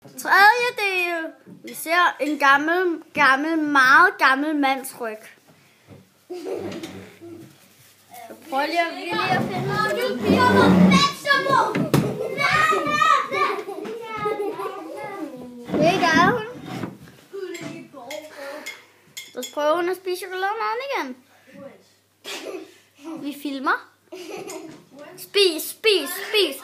Tredje del. Vi ser en meget gammel mands ryg. Så prøv lige at finde det gør hun. Så prøver hun at spise chokolademaden igen. Vi filmer. Spis, spis, spis.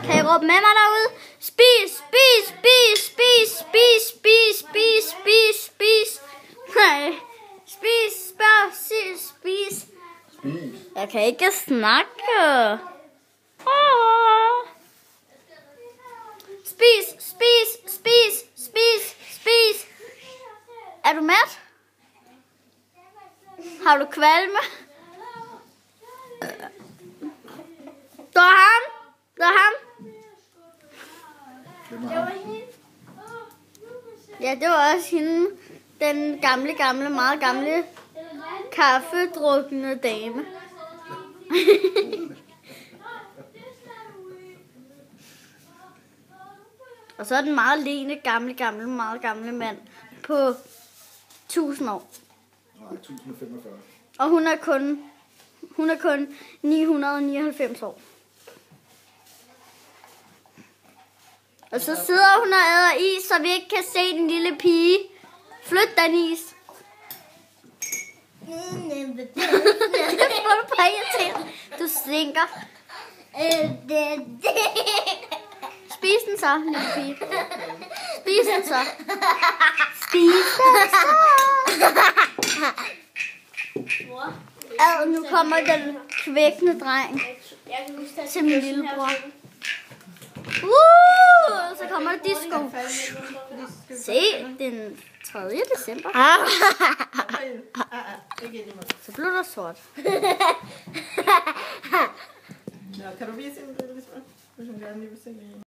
Kan I råbe med mig derude? Spis, spis, spis, spis, spis, spis, spis, spis, spis. Nej. Spis, spis, spis. Jeg kan ikke snakke. Spis, spis, spis, spis, spis. Er du mæt? Har du kvalme? Det var ham. Det var ham. Ja, det var også hende. Den meget gamle kaffedrukkende dame. Og så er den meget lene, meget gamle mand på 1000 år. Nej, 1045. Og hun er kun 999 år. Og så sidder hun og æder is, så vi ikke kan se den lille pige. Flyt den is. Det får du bare irriteret. Du stinker. Spis den så, lille pige. Spis den så. Spis den så. Nu kommer den kvækkende dreng til min lillebror. Så kommer der disco. Se, den 3. december. Så blev der sort. Kan du vise en, hvis hun gerne lige vil se